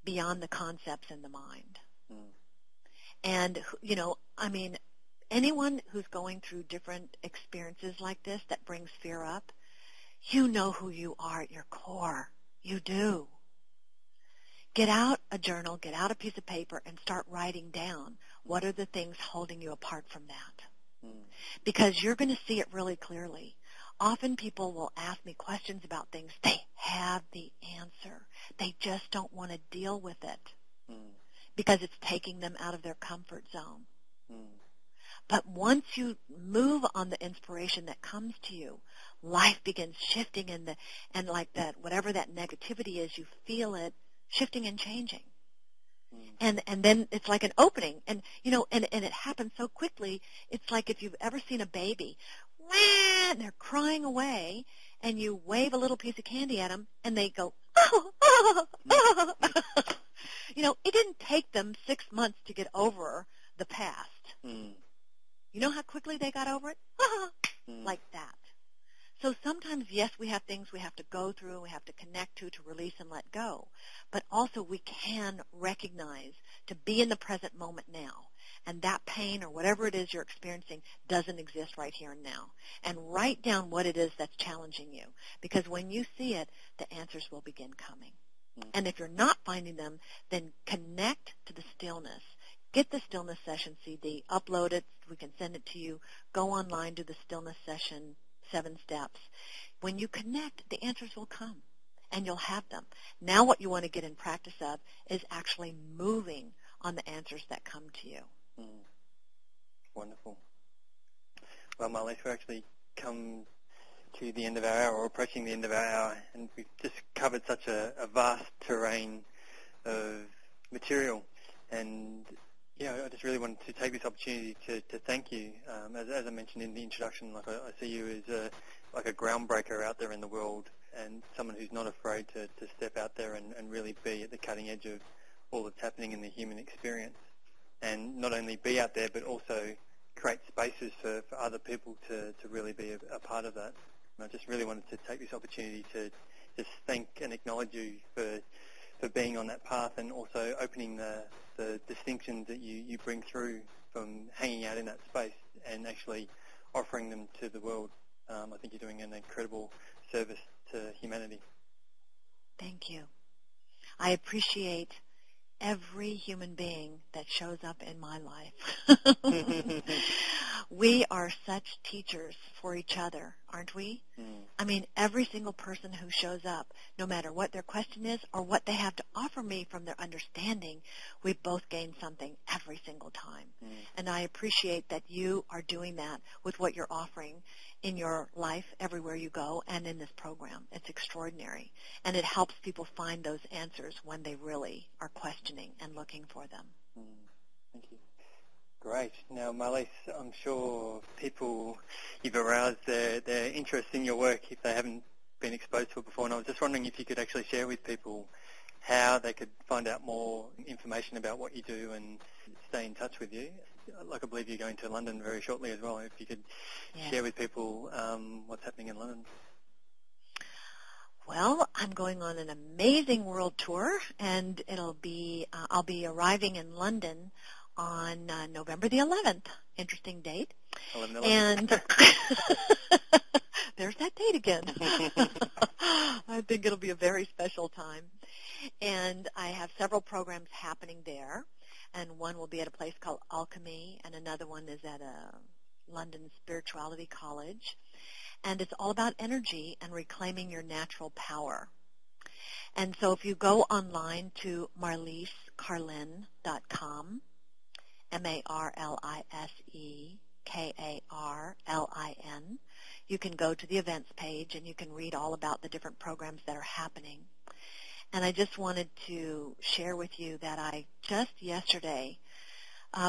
beyond the concepts in the mind. Mm. And, you know, I mean, anyone who's going through different experiences like this that brings fear up, you know who you are at your core. You do. Get out a journal, get out a piece of paper, and start writing down what are the things holding you apart from that. Mm. Because you're going to see it really clearly. Often people will ask me questions about things. They have the answer. They just don't want to deal with it because it's taking them out of their comfort zone. Mm. But once you move on the inspiration that comes to you, life begins shifting and like that, whatever that negativity is, you feel it shifting and changing. And then it's like an opening, and you know, and it happens so quickly. It's like if you've ever seen a baby, and they're crying away, and you wave a little piece of candy at them, and they go, oh, oh, oh. You know, it didn't take them 6 months to get over the past. You know how quickly they got over it? Like that. So sometimes, yes, we have things we have to go through, we have to connect to release and let go. But also we can recognize to be in the present moment now. And that pain or whatever it is you're experiencing doesn't exist right here and now. And write down what it is that's challenging you. Because when you see it, the answers will begin coming. And if you're not finding them, then connect to the stillness. Get the stillness session CD, upload it, we can send it to you. Go online, do the stillness session, 7 steps. When you connect, the answers will come, and you'll have them. Now what you want to get in practice of is actually moving on the answers that come to you. Wonderful. Well, Marlise, we've actually come to the end of our hour, or approaching the end of our hour, and we've just covered such a vast terrain of material. And I just really wanted to take this opportunity to thank you. As I mentioned in the introduction, like I see you as like a groundbreaker out there in the world, and someone who's not afraid to step out there and really be at the cutting edge of all that's happening in the human experience. And not only be out there, but also create spaces for other people to really be a part of that. And I just really wanted to take this opportunity to just thank and acknowledge you for being on that path, and also opening the distinctions that you bring through from hanging out in that space and actually offering them to the world. I think you're doing an incredible service to humanity. Thank you. I appreciate every human being that shows up in my life. We are such teachers for each other, aren't we? I mean, every single person who shows up, no matter what their question is or what they have to offer me from their understanding, we both gain something every single time. And I appreciate that you are doing that with what you're offering in your life everywhere you go and in this program. It's extraordinary. And it helps people find those answers when they really are questioning and looking for them. Thank you. Great. Now, Marlise, I'm sure you've aroused their interest in your work if they haven't been exposed to it before. And I was just wondering if you could actually share with people how they could find out more information about what you do and stay in touch with you. Like, I believe you're going to London very shortly as well. If you could share with people what's happening in London. Well, I'm going on an amazing world tour, and I'll be arriving in London on November the 11th. Interesting date. 11/11. And there's that date again. I think it'll be a very special time. And I have several programs happening there. And one will be at a place called Alchemy, and another one is at a London Spirituality College. And it's all about energy and reclaiming your natural power. And so if you go online to marlisekarlin.com, MarliseKarlin, you can go to the events page and you can read all about the different programs that are happening. And I just wanted to share with you that just yesterday,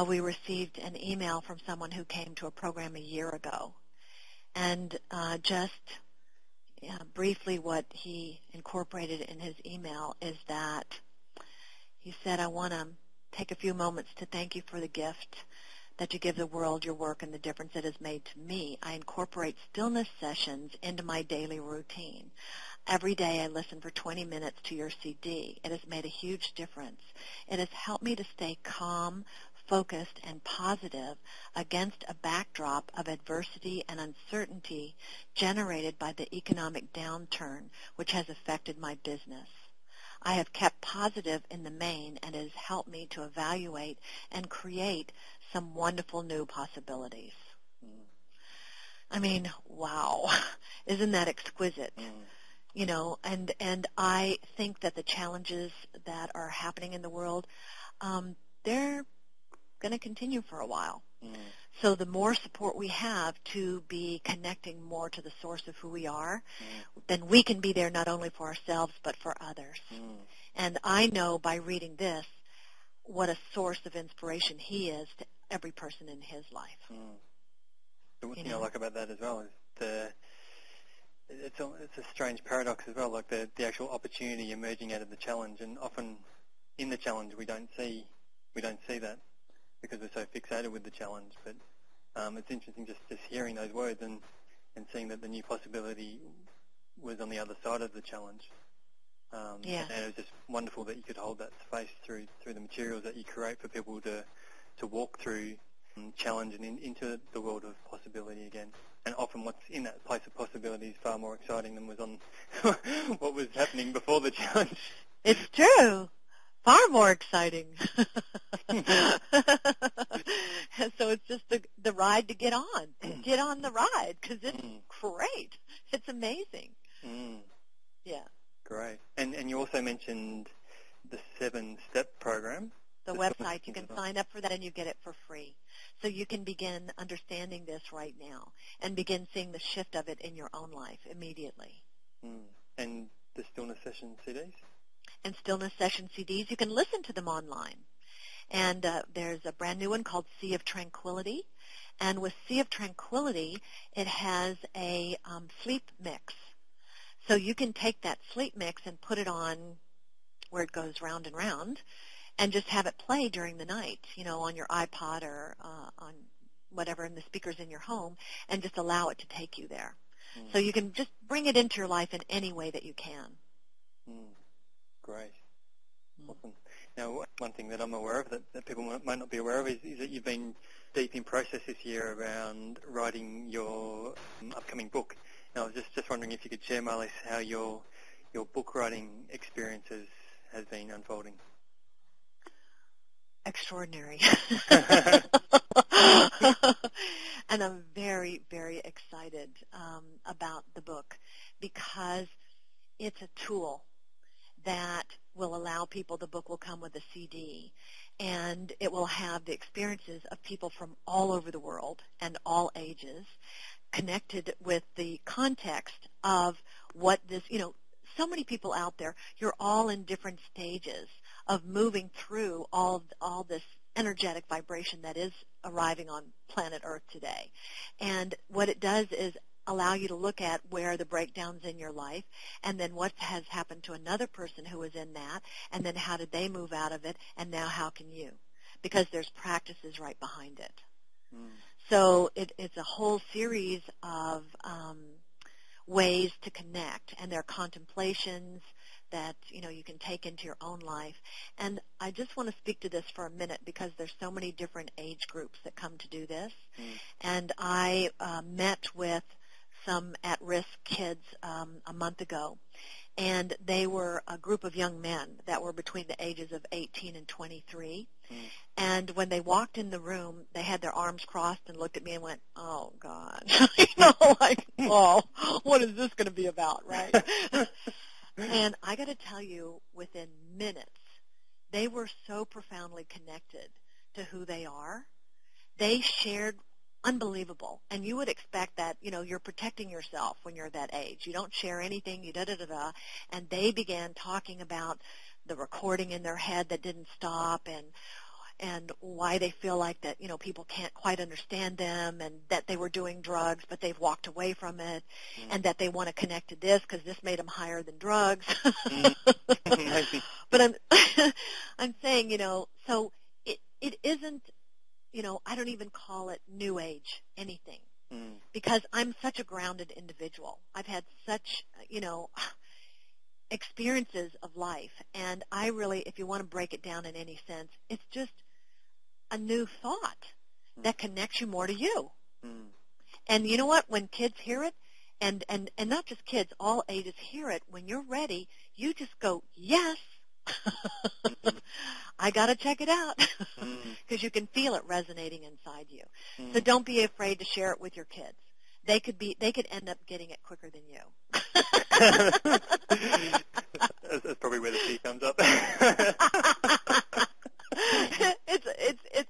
we received an email from someone who came to a program a year ago. And briefly what he incorporated in his email is that he said, I want to take a few moments to thank you for the gift that you give the world, your work, and the difference it has made to me. I incorporate stillness sessions into my daily routine. Every day I listen for 20 minutes to your CD. It has made a huge difference. It has helped me to stay calm, focused, and positive against a backdrop of adversity and uncertainty generated by the economic downturn, which has affected my business. I have kept positive in the main, and it has helped me to evaluate and create some wonderful new possibilities. I mean, wow. Isn't that exquisite? You know, and I think that the challenges that are happening in the world, they're going to continue for a while. So the more support we have to be connecting more to the source of who we are, then we can be there not only for ourselves but for others. And I know by reading this what a source of inspiration he is to every person in his life. The one thing I like about that as well is it's a strange paradox as well, like the actual opportunity emerging out of the challenge, and often in the challenge we don't see that because we're so fixated with the challenge. But it's interesting just hearing those words and seeing that the new possibility was on the other side of the challenge. And it was just wonderful that you could hold that space through the materials that you create for people to walk through challenge and into the world of possibility again. And often what's in that place of possibility is far more exciting than was on what was happening before the challenge. It's true. Far more exciting. So it's just the ride to get on. Get on the ride because it's great. It's amazing. Yeah. Great. And you also mentioned the 7-step program. The website, you can sign up for that and you get it for free. So you can begin understanding this right now and begin seeing the shift of it in your own life immediately. And the Stillness Session CDs? And Stillness Session CDs, you can listen to them online. And there's a brand new one called Sea of Tranquility. And with Sea of Tranquility, it has a sleep mix. So you can take that sleep mix and put it on where it goes round and round and just have it play during the night, you know, on your iPod or on whatever in the speakers in your home, and just allow it to take you there. So you can just bring it into your life in any way that you can. Great. Awesome. Now, one thing that I'm aware of that people might not be aware of is that you've been deep in process this year around writing your upcoming book. And I was just wondering if you could share, Marlise, how your book writing experiences has been unfolding. Extraordinary. And I'm very, very excited about the book because it's a tool that will allow people. The book will come with a CD, and it will have the experiences of people from all over the world and all ages connected with the context of what this, you know, so many people out there, you're all in different stages of moving through all this energetic vibration that is arriving on planet Earth today. And what it does is allow you to look at where the breakdowns in your life, and then what has happened to another person who was in that, and then how did they move out of it, and now how can you? Because there's practices right behind it. So it's a whole series of ways to connect, and there are contemplations that, you know, you can take into your own life. And I just want to speak to this for a minute because there's so many different age groups that come to do this. And I met with some at-risk kids a month ago, and they were a group of young men that were between the ages of 18 and 23. And when they walked in the room, they had their arms crossed and looked at me and went, "Oh, God," you know, like, "Oh, what is this going to be about," right? And I got to tell you, within minutes, they were so profoundly connected to who they are. They shared unbelievable. And you would expect that, you know, you're protecting yourself when you're that age. You don't share anything, you da-da-da-da. And they began talking about the recording in their head that didn't stop, and why they feel like that, you know, people can't quite understand them, and that they were doing drugs, but they've walked away from it, and that they want to connect to this because this made them higher than drugs. But I'm saying, you know, so it isn't, you know, I don't even call it new age anything, because I'm such a grounded individual. I've had such, you know, experiences of life. And I really, if you want to break it down in any sense, it's just a new thought that connects you more to you. Mm. And you know what? When kids hear it, and not just kids, all ages hear it, when you're ready, you just go, yes, I got to check it out, because you can feel it resonating inside you. So don't be afraid to share it with your kids. They could end up getting it quicker than you. That's probably where the tea comes up.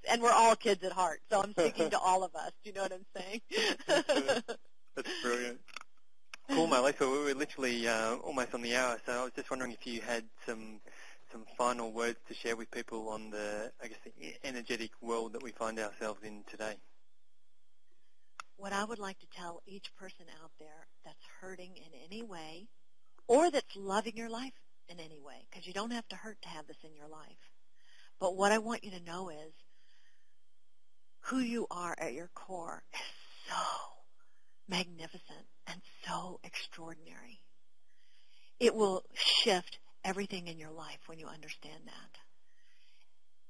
And we're all kids at heart, so I'm speaking to all of us. Do you know what I'm saying? That's brilliant. Cool, Marlise. So we're literally almost on the hour, so I was just wondering if you had some final words to share with people on the energetic world that we find ourselves in today. What I would like to tell each person out there that's hurting in any way, or that's loving your life in any way, because you don't have to hurt to have this in your life. But what I want you to know is who you are at your core is so magnificent and so extraordinary. It will shift everything in your life when you understand that.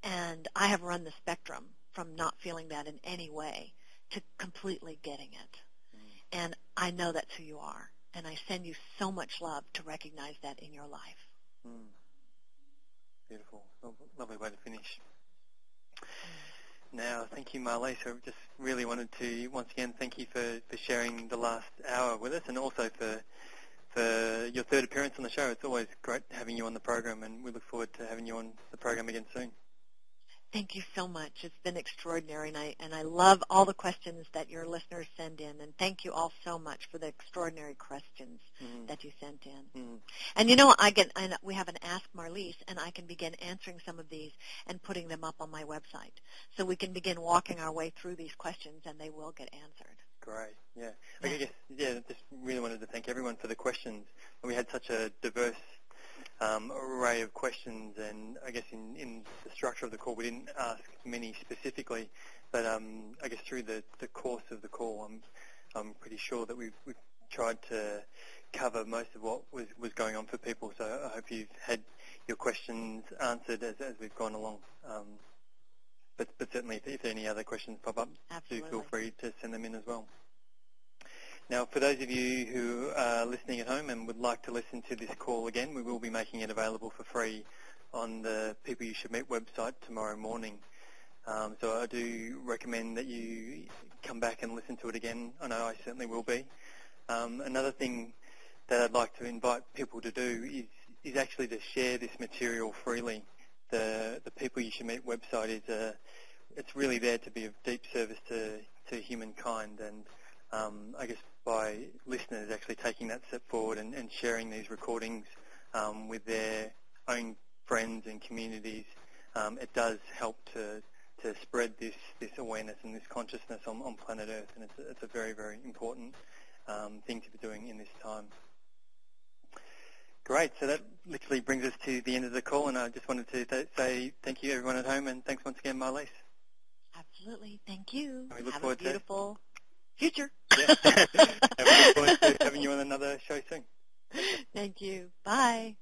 And I have run the spectrum from not feeling that in any way to completely getting it. And I know that's who you are. And I send you so much love to recognize that in your life. Beautiful. Lovely way to finish. Now, thank you, Marlise. I just really wanted to, once again, thank you for sharing the last hour with us, and also for your third appearance on the show. It's always great having you on the program, and we look forward to having you on the program again soon. Thank you so much. It's been extraordinary, and I love all the questions that your listeners send in, and thank you all so much for the extraordinary questions that you sent in. And you know, we have an Ask Marlise, and I can begin answering some of these and putting them up on my website. So we can begin walking our way through these questions, and they will get answered. Great, yeah. Just really wanted to thank everyone for the questions. We had such a diverse array of questions, and I guess in the structure of the call we didn't ask many specifically, but I guess through the course of the call I'm pretty sure that we've tried to cover most of what was going on for people, so I hope you've had your questions answered as we've gone along. But certainly if any other questions pop up, Absolutely. do feel free to send them in as well. Now, for those of you who are listening at home and would like to listen to this call again, we will be making it available for free on the People You Should Meet website tomorrow morning. So I do recommend that you come back and listen to it again. I know I certainly will be. Another thing that I'd like to invite people to do is actually to share this material freely. The People You Should Meet website it's really there to be of deep service to humankind, and I guess by listeners actually taking that step forward and sharing these recordings with their own friends and communities, it does help to spread this awareness and this consciousness on planet Earth, and it's a very, very important thing to be doing in this time. Great, so that literally brings us to the end of the call, and I just wanted to say thank you everyone at home, and thanks once again, Marlise. Absolutely, thank you. We look Have forward a beautiful future. Yeah. And we look forward to having you on another show soon. Thank you. Bye.